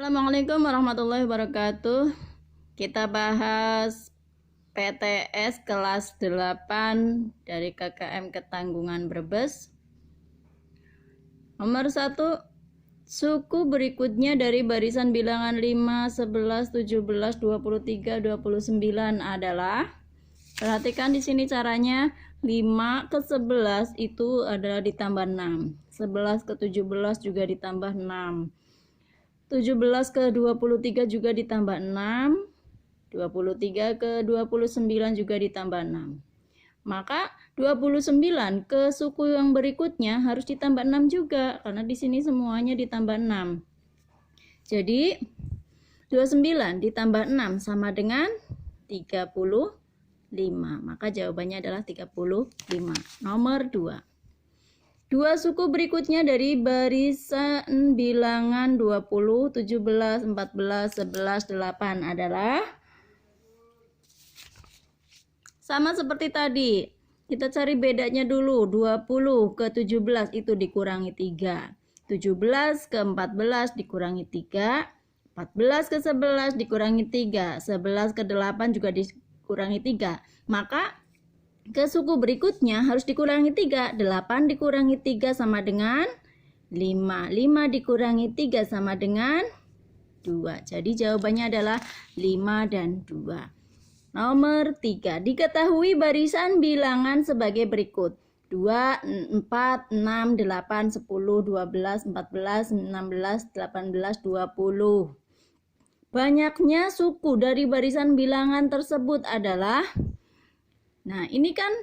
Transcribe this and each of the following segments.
Assalamualaikum warahmatullahi wabarakatuh. Kita bahas PTS kelas 8 dari KKM Ketanggungan Brebes. Nomor 1, suku berikutnya dari barisan bilangan 5, 11, 17, 23, 29 adalah, perhatikan di sini caranya, 5 ke 11 itu adalah ditambah 6, 11 ke 17 juga ditambah 6, 17 ke 23 juga ditambah 6, 23 ke 29 juga ditambah 6. Maka 29 ke suku yang berikutnya harus ditambah 6 juga, karena di sini semuanya ditambah 6. Jadi 29 ditambah 6 sama dengan 35. Maka jawabannya adalah 35. Nomor 2. Dua suku berikutnya dari barisan bilangan 20, 17, 14, 11, 8 adalah, sama seperti tadi. Kita cari bedanya dulu. 20 ke 17 itu dikurangi 3. 17 ke 14 dikurangi 3. 14 ke 11 dikurangi 3. 11 ke 8 juga dikurangi 3. Maka ke suku berikutnya harus dikurangi 3. 8 dikurangi 3 sama dengan 5. 5 dikurangi 3 sama dengan 2. Jadi jawabannya adalah 5 dan 2. Nomor 3. Diketahui barisan bilangan sebagai berikut. 2, 4, 6, 8, 10, 12, 14, 16, 18, 20. Banyaknya suku dari barisan bilangan tersebut adalah, nah, ini kan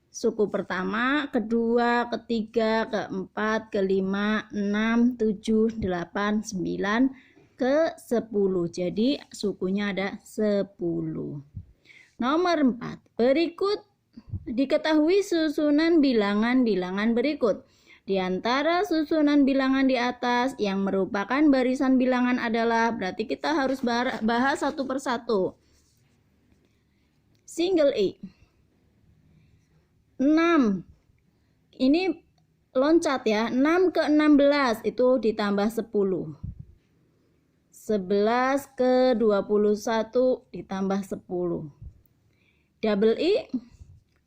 suku pertama, kedua, ketiga, keempat, kelima, 6, 7, 8, 9, ke 10. Jadi sukunya ada 10. Nomor 4. Berikut diketahui susunan bilangan-bilangan berikut. Di antara susunan bilangan di atas yang merupakan barisan bilangan adalah, berarti kita harus bahas satu persatu. Single E. 6. Ini loncat ya. 6 ke 16 itu ditambah 10. 11 ke 21 ditambah 10. Double E.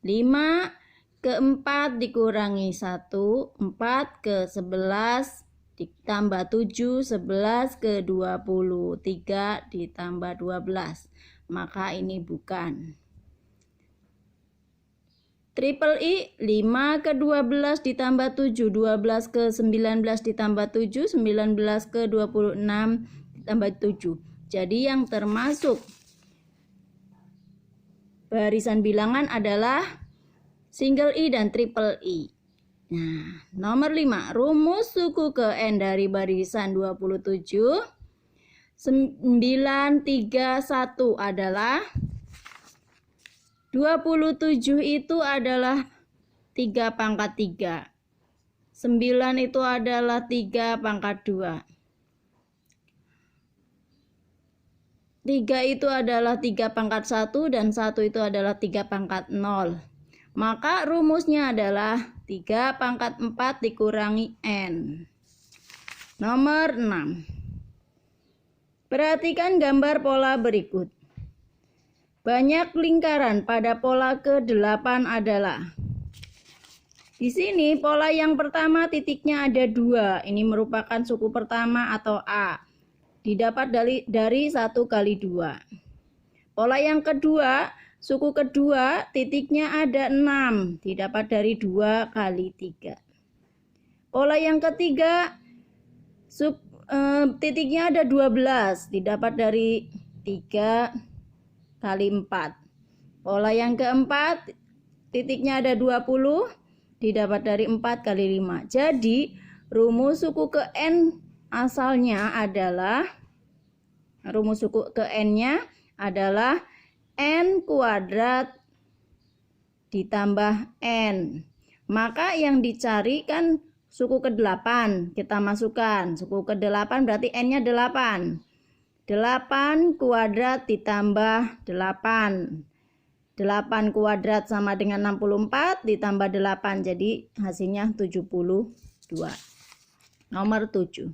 5 ke 4 dikurangi 1. 4 ke 11 ditambah 7. 11 ke 23 ditambah 12. Maka ini bukan. Triple E. 5 ke 12 ditambah 7. 12 ke 19 ditambah 7. 19 ke 26 ditambah 7. Jadi yang termasuk barisan bilangan adalah single E dan triple E. Nah, nomor 5. Rumus suku ke N dari barisan 27. 9, 3, 1 adalah, 27 itu adalah 3 pangkat 3. 9 itu adalah 3 pangkat 2. 3 itu adalah 3 pangkat 1 dan 1 itu adalah 3 pangkat 0. Maka rumusnya adalah 3 pangkat 4 dikurangi N. Nomor 6. Perhatikan gambar pola berikut. Banyak lingkaran pada pola ke-8 adalah, di sini pola yang pertama titiknya ada 2. Ini merupakan suku pertama atau A. Didapat dari 1 kali 2. Pola yang kedua, suku kedua titiknya ada 6. Didapat dari 2 kali 3. Pola yang ketiga, titiknya ada 12. Didapat dari 3 kali 4. Pola yang keempat, titiknya ada 20. Didapat dari 4 kali 5. Jadi rumus suku ke N asalnya adalah, rumus suku ke N-nya adalah N kuadrat ditambah N. Maka yang dicari kan suku ke-8. Kita masukkan. Suku ke-8 berarti N-nya 8. 8 kuadrat ditambah 8. 8 kuadrat sama dengan 64 ditambah 8. Jadi hasilnya 72. Nomor 7.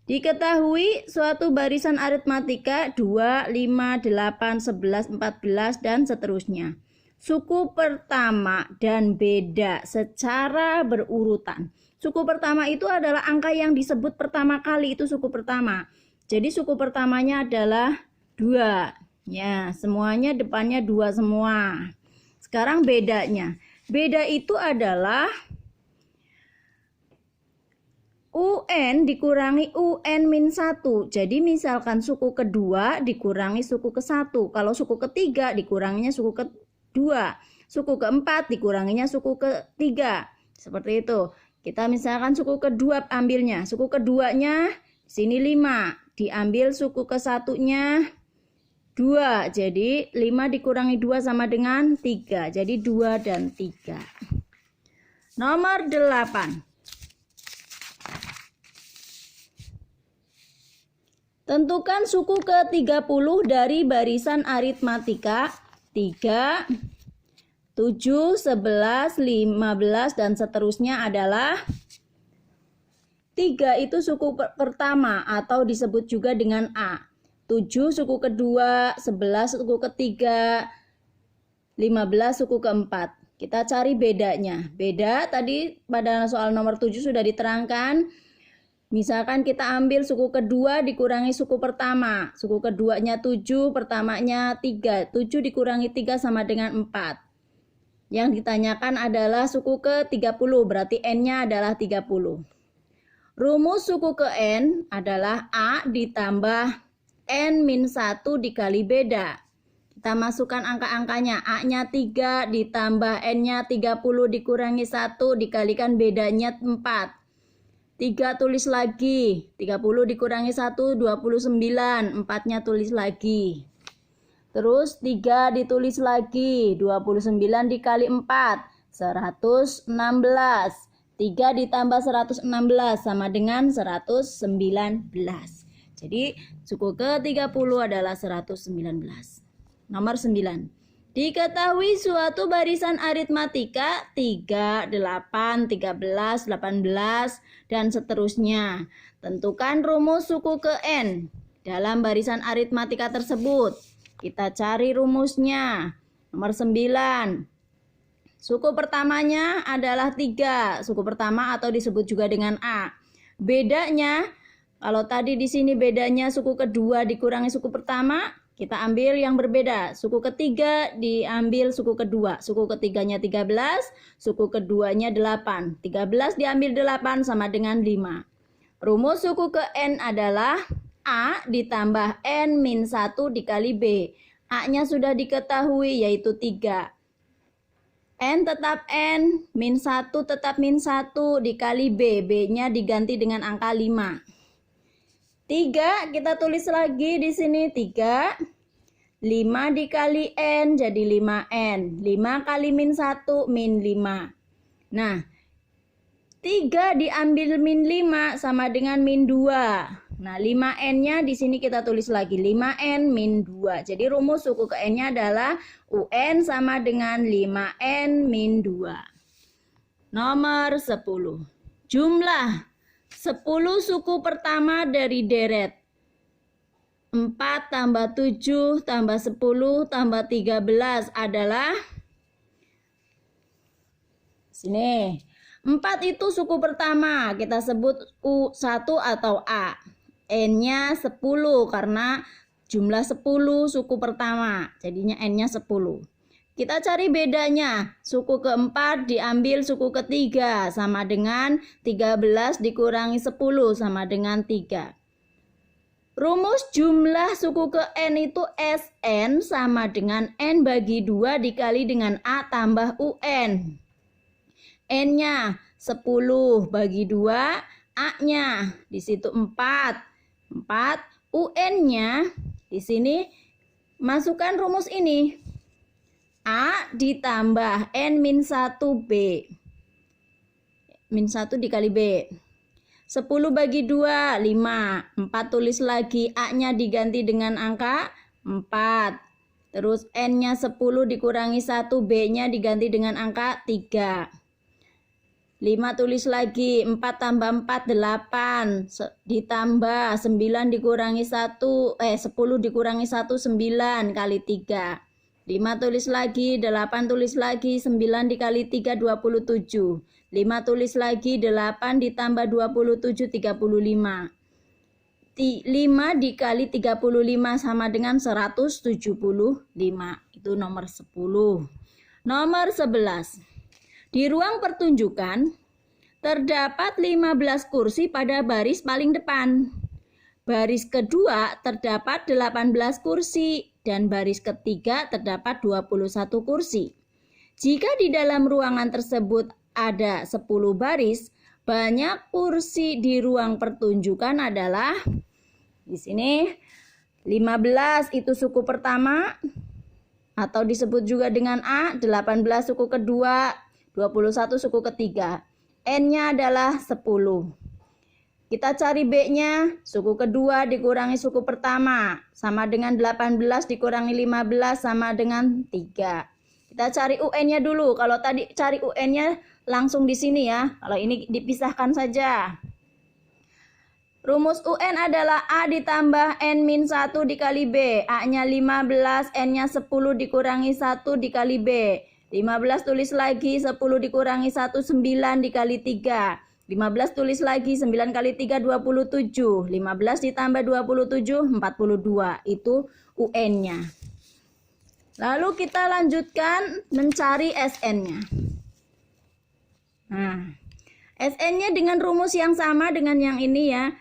Diketahui suatu barisan aritmatika 2, 5, 8, 11, 14 dan seterusnya. Suku pertama dan beda secara berurutan. Suku pertama itu adalah angka yang disebut pertama kali, itu suku pertama. Jadi suku pertamanya adalah 2. Ya, semuanya depannya 2 semua. Sekarang bedanya. Beda itu adalah UN dikurangi UN min 1. Jadi misalkan suku kedua dikurangi suku ke-1. Kalau suku ketiga dikuranginya suku kedua. Suku keempat dikuranginya suku ketiga. Seperti itu. Kita misalkan suku kedua ambilnya. Suku keduanya sini 5. Diambil suku ke-1-nya 2. Jadi 5 dikurangi 2 sama dengan 3. Jadi 2 dan 3. Nomor 8. Tentukan suku ke-30 dari barisan aritmatika 3, 7, 11, 15 dan seterusnya adalah 3 itu suku pertama atau disebut juga dengan A. 7 suku kedua, 11 suku ketiga, 15 suku keempat. Kita cari bedanya. Beda tadi pada soal nomor 7 sudah diterangkan. Misalkan kita ambil suku kedua dikurangi suku pertama. Suku keduanya 7, pertamanya 3. 7 dikurangi 3 sama dengan 4. Yang ditanyakan adalah suku ke-30, berarti N-nya adalah 30. Rumus suku ke N adalah A ditambah N min 1 dikali beda. Kita masukkan angka-angkanya. A-nya 3 ditambah N-nya 30 dikurangi 1 dikalikan bedanya 4. 3 tulis lagi, 30 dikurangi 1, 29, 4-nya tulis lagi. Terus 3 ditulis lagi, 29 dikali 4, 116. 3 ditambah 116 sama dengan 119. Jadi suku ke-30 adalah 119. Nomor 9. Diketahui suatu barisan aritmatika 3, 8, 13, 18, dan seterusnya. Tentukan rumus suku ke N dalam barisan aritmatika tersebut. Kita cari rumusnya. Nomor 9. Suku pertamanya adalah 3. Suku pertama atau disebut juga dengan A. Bedanya, kalau tadi di sini bedanya suku kedua dikurangi suku pertama, kita ambil yang berbeda. Suku ketiga diambil suku kedua. Suku ketiganya 13, suku keduanya 8. 13 diambil 8 sama dengan 5. Rumus suku ke N adalah A ditambah N min 1 dikali B. A-nya sudah diketahui yaitu 3. N tetap N, min 1 tetap min 1 dikali B. B-nya diganti dengan angka 5. 3 kita tulis lagi di sini 3. 5 dikali N jadi 5N. 5 kali min 1 min 5. Nah, 3 diambil min 5 sama dengan min 2. Nah, 5N-nya di sini kita tulis lagi 5N min 2. Jadi rumus suku ke N-nya adalah UN sama dengan 5N min 2. Nomor 10. Jumlah 10 suku pertama dari deret 4 tambah 7 tambah 10 tambah 13 adalah sini. 4 itu suku pertama, kita sebut U1 atau A. N-nya 10 karena jumlah 10 suku pertama, jadinya N-nya 10. Kita cari bedanya. Suku keempat diambil suku ketiga sama dengan 13 dikurangi 10 sama dengan 3. Rumus jumlah suku ke N itu Sn sama dengan N bagi 2 dikali dengan A tambah UN. N-nya 10 bagi 2, A-nya di situ 4. 4, UN-nya di sini masukkan rumus ini. A ditambah N min 1B. Min 1 dikali B. 10 bagi 2, 5. 4 tulis lagi. A-nya diganti dengan angka 4. Terus N-nya 10 dikurangi 1. B-nya diganti dengan angka 3. 5 5 tulis lagi, 4 tambah 4, 8, ditambah 9 dikurangi 1, 10 dikurangi 1, 9 kali 3. 5 tulis lagi, 8 tulis lagi, 9 dikali 3, 27. 5 tulis lagi, 8 ditambah 27, 35. 5 dikali 35 sama dengan 175. Itu nomor 10. Nomor 11. Di ruang pertunjukan terdapat 15 kursi pada baris paling depan. Baris kedua terdapat 18 kursi dan baris ketiga terdapat 21 kursi. Jika di dalam ruangan tersebut ada 10 baris, banyak kursi di ruang pertunjukan adalah di sini 15 itu suku pertama atau disebut juga dengan A, 18 suku kedua, 21 suku ketiga. N-nya adalah 10. Kita cari B-nya, suku kedua dikurangi suku pertama sama dengan 18 dikurangi 15 sama dengan 3. Kita cari UN-nya dulu. Kalau tadi cari UN-nya langsung di sini ya. Kalau ini dipisahkan saja. Rumus UN adalah A ditambah N-1 dikali B. A-nya 15, N-nya 10 dikurangi 1 dikali B. 15 tulis lagi, 10 dikurangi 1, 9 dikali 3. 15 tulis lagi, 9 kali 3, 27. 15 ditambah 27, 42. Itu UN-nya. Lalu kita lanjutkan mencari SN-nya. Nah, SN-nya dengan rumus yang sama dengan yang ini ya.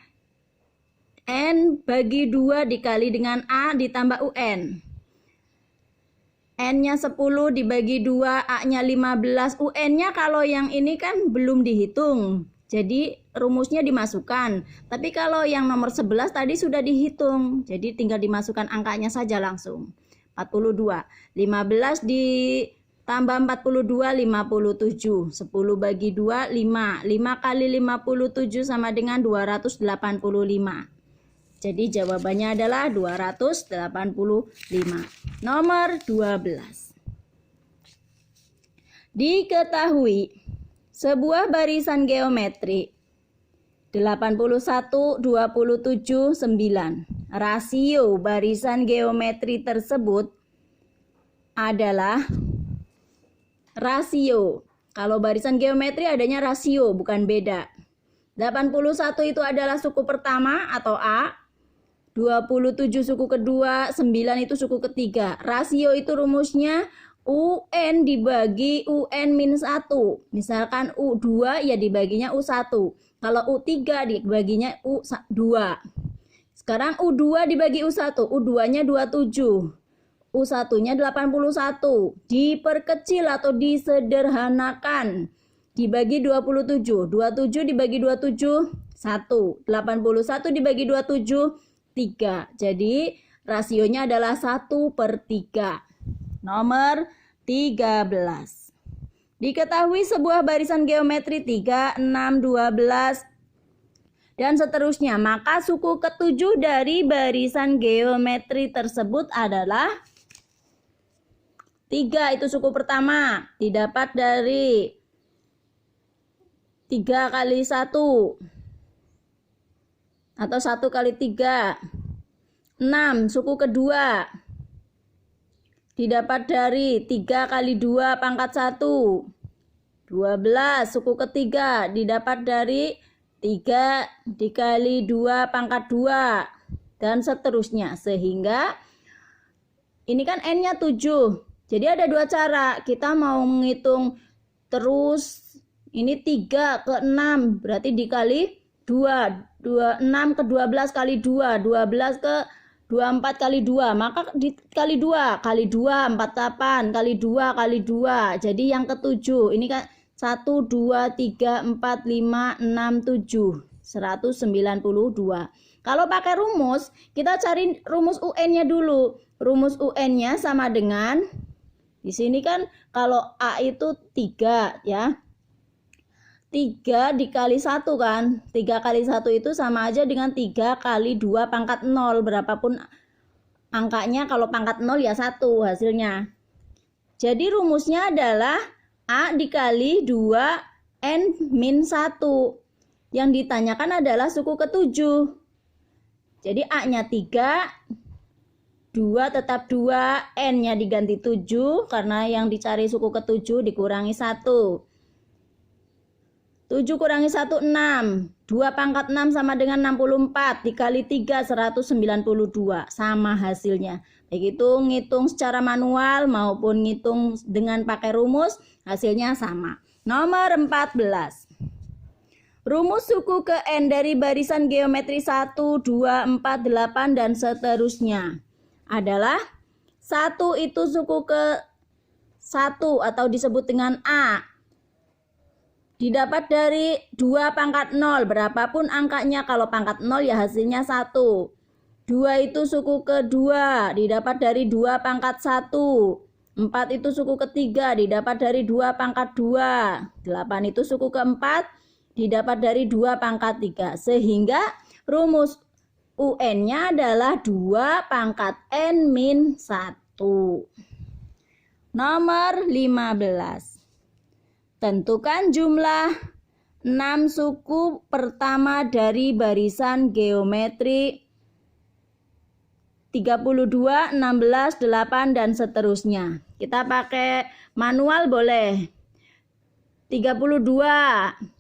N bagi 2 dikali dengan A ditambah UN. N-nya 10 dibagi 2, A-nya 15. UN-nya kalau yang ini kan belum dihitung. Jadi rumusnya dimasukkan. Tapi kalau yang nomor 11 tadi sudah dihitung. Jadi tinggal dimasukkan angkanya saja langsung. 42. 15 ditambah 42, 57. 10 bagi 2, 5. 5 kali 57 sama dengan 285. Jadi jawabannya adalah 285. Nomor 12. Diketahui sebuah barisan geometri 81, 27, 9. Rasio barisan geometri tersebut adalah rasio. Kalau barisan geometri adanya rasio, bukan beda. 81 itu adalah suku pertama atau A. 27 suku kedua, 9 itu suku ketiga. Rasio itu rumusnya UN dibagi UN minus 1. Misalkan U2 ya dibaginya U1. Kalau U3 dibaginya U2. Sekarang U2 dibagi U1. U2-nya 27. U1-nya 81. Diperkecil atau disederhanakan. Dibagi 27. 27 dibagi 27, 1. 81 dibagi 27, 3. Jadi rasionya adalah 1/3. Nomor 13. Diketahui sebuah barisan geometri 3, 6, 12 dan seterusnya. Maka suku ketujuh dari barisan geometri tersebut adalah 3. Itu suku pertama. Didapat dari 3 kali 1. Atau 1 kali 3. 6 suku kedua didapat dari 3 kali 2 pangkat 1. 12 suku ketiga didapat dari 3 dikali 2 pangkat 2 dan seterusnya. Sehingga ini kan N-nya 7. Jadi ada dua cara. Kita mau menghitung terus ini 3 ke 6 berarti dikali 2, 6 ke 12 kali 2, 12 ke 24 kali 2, maka dikali 2, kali 2, 48, kali 2, kali 2, jadi yang ketujuh, ini kan 1, 2, 3, 4, 5, 6, 7, 192. Kalau pakai rumus, kita cari rumus UN-nya dulu. Rumus UN-nya sama dengan, di sini kan kalau A itu 3 ya. 3 dikali 1 kan. 3 kali 1 itu sama aja dengan 3 kali 2 pangkat 0. Berapapun angkanya, kalau pangkat 0 ya 1 hasilnya. Jadi rumusnya adalah A dikali 2 N-1. Yang ditanyakan adalah suku ke-7. Jadi A-nya 3, 2 tetap 2, N-nya diganti 7 karena yang dicari suku ke-7 dikurangi 1. 7 kurangi 1, 6. 2 pangkat 6 sama dengan 64. Dikali 3, 192. Sama hasilnya. Baik itu ngitung secara manual maupun ngitung dengan pakai rumus, hasilnya sama. Nomor 14. Rumus suku ke N dari barisan geometri 1, 2, 4, 8, dan seterusnya adalah 1 itu suku ke 1 atau disebut dengan A. Didapat dari 2 pangkat 0, berapapun angkanya, kalau pangkat 0 ya hasilnya 1. 2 itu suku ke 2, didapat dari 2 pangkat 1. 4 itu suku ketiga, didapat dari 2 pangkat 2. 8 itu suku keempat, didapat dari 2 pangkat 3. Sehingga rumus UN-nya adalah 2 pangkat N-1. Nomor 15. Tentukan jumlah 6 suku pertama dari barisan geometri 32, 16, 8, dan seterusnya. Kita pakai manual boleh. 32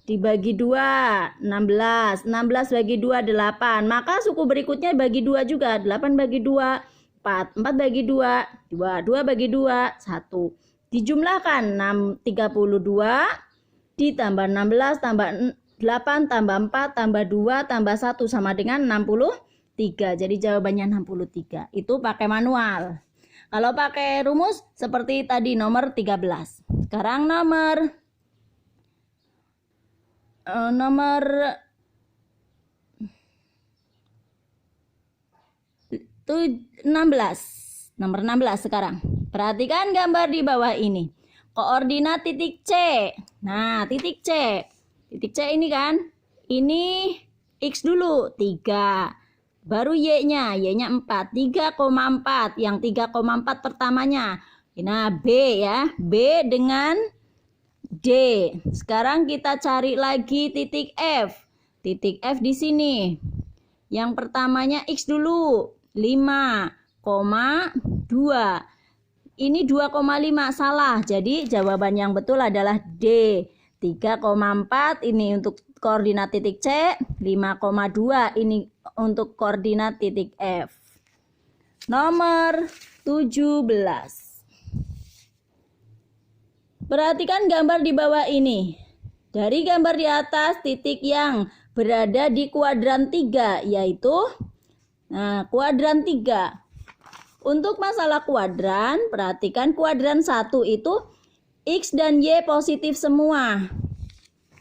dibagi 2, 16. 16 bagi 2, 8. Maka suku berikutnya bagi 2 juga. 8 bagi 2, 4. 4 bagi 2, 2. 2 bagi 2, 1. Dijumlahkan 32 ditambah 16 tambah 8 tambah 4 tambah 2 tambah 1 sama dengan 63. Jadi jawabannya 63. Itu pakai manual. Kalau pakai rumus seperti tadi nomor 13. Sekarang nomor 16. Nomor 16 sekarang. Perhatikan gambar di bawah ini. Koordinat titik C. Nah, titik C. Titik C ini kan, ini X dulu, 3. Baru Y-nya, Y-nya 4. 3,4. Yang 3,4 pertamanya. Nah, B ya. B dengan D. Sekarang kita cari lagi titik F. Titik F di sini. Yang pertamanya X dulu, 5,2. Ini 2,5, salah. Jadi jawaban yang betul adalah D. 3,4 ini untuk koordinat titik C, 5,2 ini untuk koordinat titik F. Nomor 17. Perhatikan gambar di bawah ini. Dari gambar di atas, titik yang berada di kuadran 3 yaitu kuadran 3. Untuk masalah kuadran, perhatikan kuadran 1 itu X dan Y positif semua.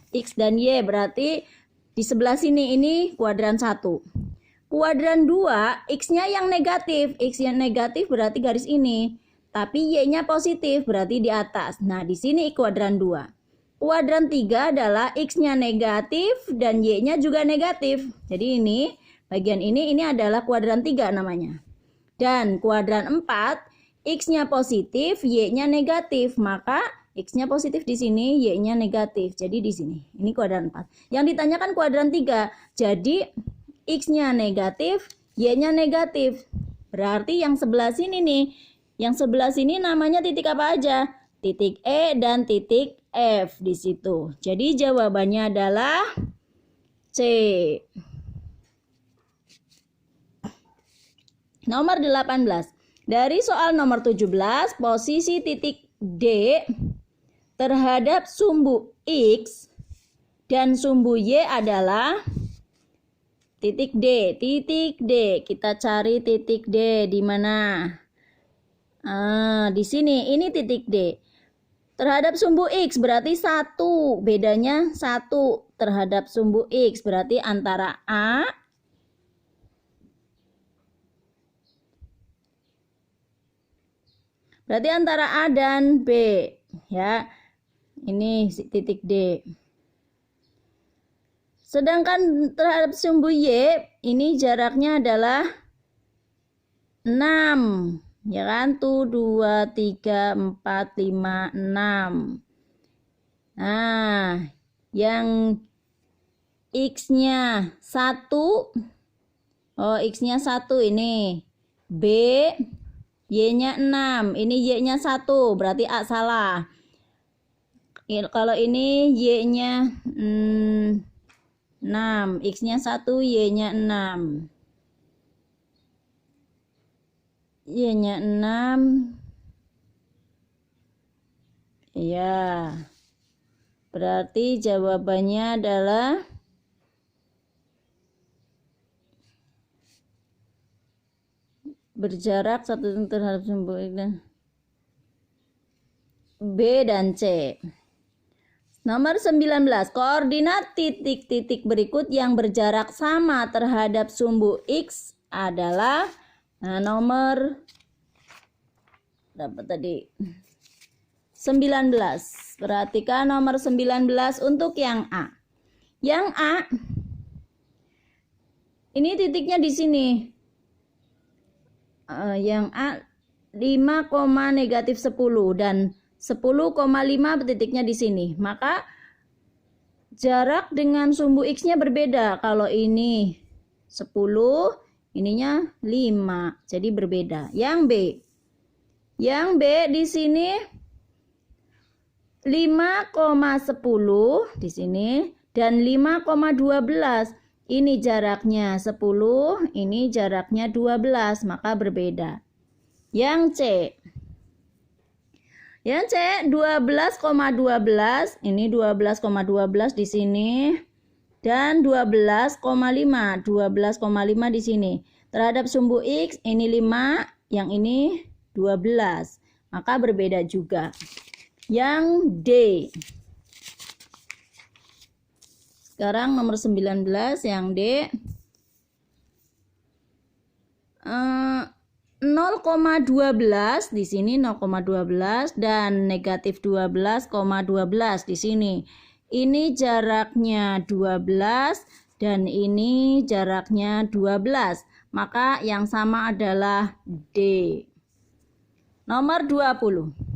X dan Y berarti di sebelah sini ini kuadran 1. Kuadran 2, X-nya yang negatif. X yang negatif berarti garis ini. Tapi Y-nya positif berarti di atas. Nah, di sini kuadran 2. Kuadran 3 adalah X-nya negatif dan Y-nya juga negatif. Jadi ini, bagian ini adalah kuadran 3 namanya. Dan kuadran 4, X-nya positif, Y-nya negatif. Maka X-nya positif di sini, Y-nya negatif. Jadi di sini. Ini kuadran 4. Yang ditanyakan kuadran 3. Jadi X-nya negatif, Y-nya negatif. Berarti yang sebelah sini nih. Yang sebelah sini namanya titik apa aja? Titik E dan titik F di situ. Jadi jawabannya adalah C. Nomor 18. Dari soal nomor 17, posisi titik D terhadap sumbu X dan sumbu Y adalah titik D. Titik D. Kita cari titik D di mana? Di sini. Ini titik D. Terhadap sumbu X berarti 1. Bedanya 1 terhadap sumbu X. Berarti antara A dan B, ya. Ini titik D. Sedangkan terhadap sumbu Y, ini jaraknya adalah 6. Ya kan? 1, 2, 3, 4, 5, 6. Nah, Yang X-nya 1. Oh, X-nya 1 ini. B, Y-nya 6. Ini Y-nya 1. Berarti A salah. Kalau ini Y-nya 6. X-nya 1, Y-nya 6. Y-nya 6. Ya. Berarti jawabannya adalah berjarak 1 terhadap sumbu X dan B dan C. Nomor 19, koordinat titik-titik berikut yang berjarak sama terhadap sumbu X adalah nomor dapat tadi 19. Perhatikan nomor 19 untuk yang A. Yang A ini titiknya di sini. Yang A 5, negatif 10 dan 10,5 titiknya di sini. Maka jarak dengan sumbu X-nya berbeda. Kalau ini 10, ininya 5. Jadi berbeda. Yang B. Yang B di sini 5,10 di sini dan 5,12. Ini jaraknya 10, ini jaraknya 12, maka berbeda. Yang C. Yang C 12,12, ini 12,12 di sini dan 12,5 di sini. Terhadap sumbu X ini 5, yang ini 12. Maka berbeda juga. Yang D. Sekarang nomor 19 yang D. 0,12 di sini 0,12 dan negatif 12,12 di sini. Ini jaraknya 12 dan ini jaraknya 12. Maka yang sama adalah D. Nomor 20.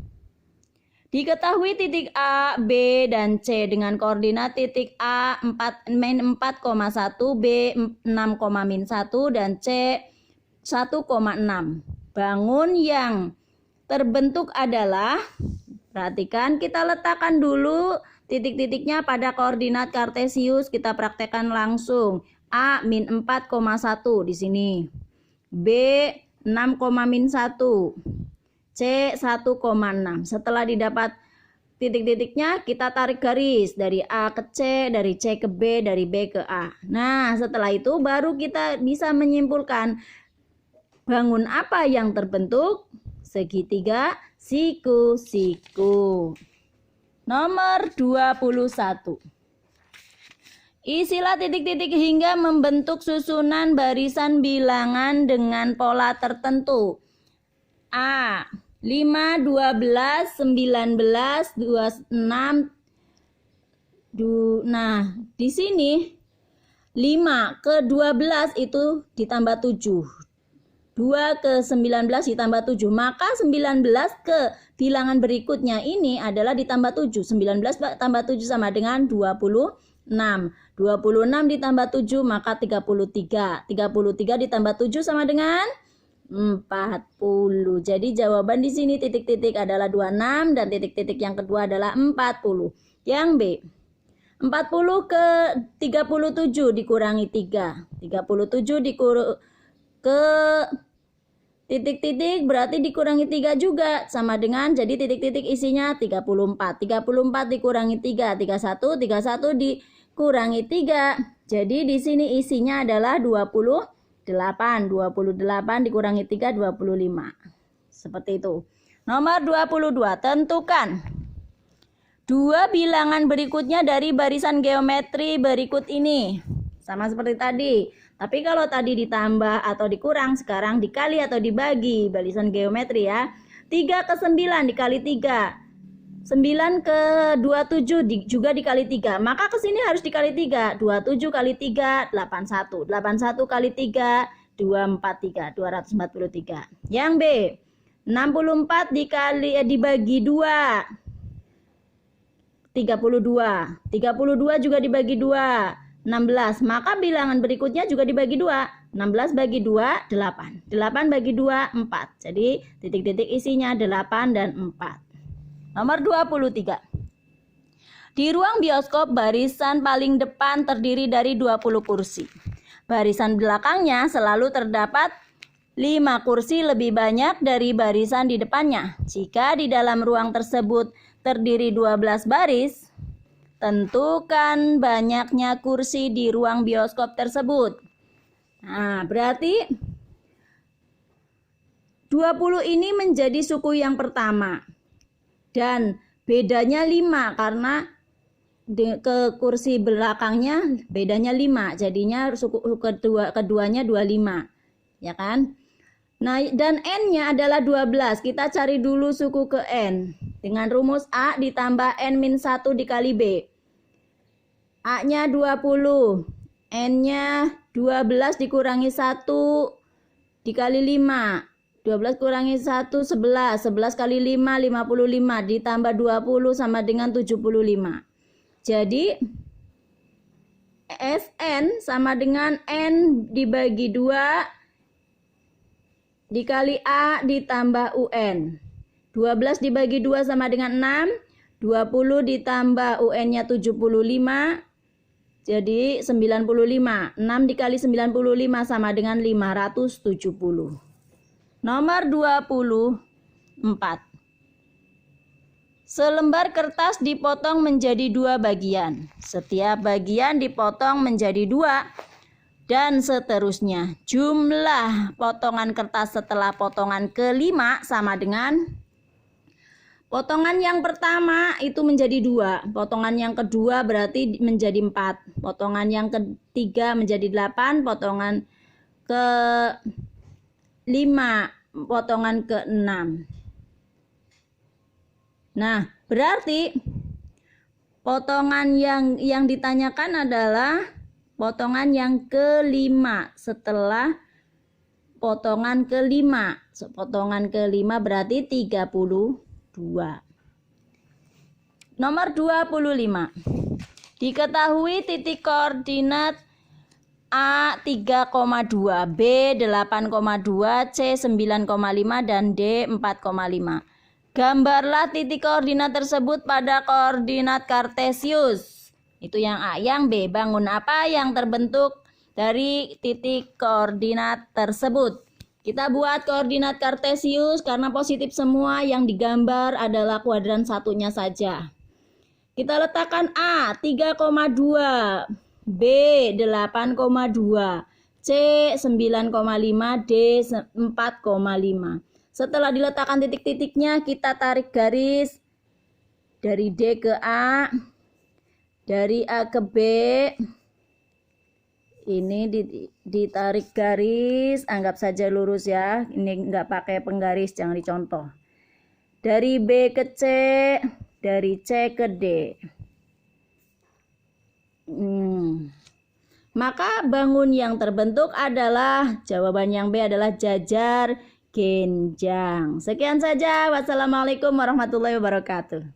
Diketahui titik A, B, dan C dengan koordinat titik A 4,1, B 6,-1, dan C 1,6. Bangun yang terbentuk adalah, perhatikan, kita letakkan dulu titik-titiknya pada koordinat kartesius, kita praktekkan langsung. A min 4,1 di sini. B 6,-1. C 1,6. Setelah didapat titik-titiknya, kita tarik garis dari A ke C, dari C ke B, dari B ke A. Nah, setelah itu baru kita bisa menyimpulkan bangun apa yang terbentuk? Segitiga siku-siku. Nomor 21. Isilah titik-titik hingga membentuk susunan barisan bilangan dengan pola tertentu. A 5, 12, 19, 26. Nah, di sini 5 ke 12 itu ditambah 7. 2 ke 19 ditambah 7. Maka 19 ke bilangan berikutnya ini adalah ditambah 7. 19 tambah 7 sama dengan 26. 26 ditambah 7 maka 33. 33 ditambah 7 sama dengan 40. Jadi jawaban di sini titik-titik adalah 26 dan titik-titik yang kedua adalah 40. Yang B. 40 ke 37 dikurangi 3. 37 ke titik-titik berarti dikurangi 3 juga sama dengan, jadi titik-titik isinya 34. 34 dikurangi 3, 31, 31 dikurangi 3. Jadi di sini isinya adalah 28 dikurangi 3, 25. Seperti itu. Nomor 22, tentukan dua bilangan berikutnya dari barisan geometri berikut ini. Sama seperti tadi. Tapi kalau tadi ditambah atau dikurang, sekarang dikali atau dibagi barisan geometri ya. 3 ke 9 dikali 3. 9 ke 27 juga dikali 3. Maka ke sini harus dikali 3. 27 kali 3, 81. 81 kali 3, 243. 243. Yang B. 64 dibagi 2. 32. 32 juga dibagi 2, 16. Maka bilangan berikutnya juga dibagi 2. 16 bagi 2, 8. 8 bagi 2, 4. Jadi titik-titik isinya 8 dan 4. Nomor 23. Di ruang bioskop barisan paling depan terdiri dari 20 kursi. Barisan belakangnya selalu terdapat 5 kursi lebih banyak dari barisan di depannya. Jika di dalam ruang tersebut terdiri 12 baris, tentukan banyaknya kursi di ruang bioskop tersebut. Nah, berarti 20 ini menjadi suku yang pertama. Dan bedanya 5 karena ke kursi belakangnya bedanya 5. Jadinya suku keduanya 25. Ya kan? Nah, dan N-nya adalah 12. Kita cari dulu suku ke N. Dengan rumus A ditambah N-1 dikali B. A-nya 20. N-nya 12 dikurangi 1 dikali 5. 12 kurangi 1, 11. 11 kali 5, 55. Ditambah 20 sama dengan 75. Jadi, Sn sama dengan N dibagi 2 dikali A ditambah UN. 12 dibagi 2 sama dengan 6. 20 ditambah UN-nya 75. Jadi 95. 6 dikali 95 sama dengan 570. Nomor 24. Selembar kertas dipotong menjadi 2 bagian. Setiap bagian dipotong menjadi 2 dan seterusnya. Jumlah potongan kertas setelah potongan kelima sama dengan potongan yang pertama itu menjadi 2. Potongan yang kedua berarti menjadi 4. Potongan yang ketiga menjadi 8. Potongan ke 5, potongan ke-6. Nah, berarti potongan yang ditanyakan adalah potongan yang kelima setelah potongan kelima. Potongan kelima berarti 32. Nomor 25. Diketahui titik koordinat A 3,2, B 8,2, C 9,5 dan D 4,5. Gambarlah titik koordinat tersebut pada koordinat kartesius. Itu yang A. Yang B, bangun apa yang terbentuk dari titik koordinat tersebut. Kita buat koordinat kartesius karena positif semua, yang digambar adalah kuadran satunya saja. Kita letakkan A 3,2, B 8,2, C 9,5, D 4,5. Setelah diletakkan titik-titiknya, kita tarik garis dari D ke A, dari A ke B. Ini ditarik garis, anggap saja lurus ya. Ini enggak pakai penggaris, jangan dicontoh. Dari B ke C, dari C ke D. Maka bangun yang terbentuk adalah, jawaban yang B adalah jajar genjang. Sekian saja. Wassalamualaikum warahmatullahi wabarakatuh.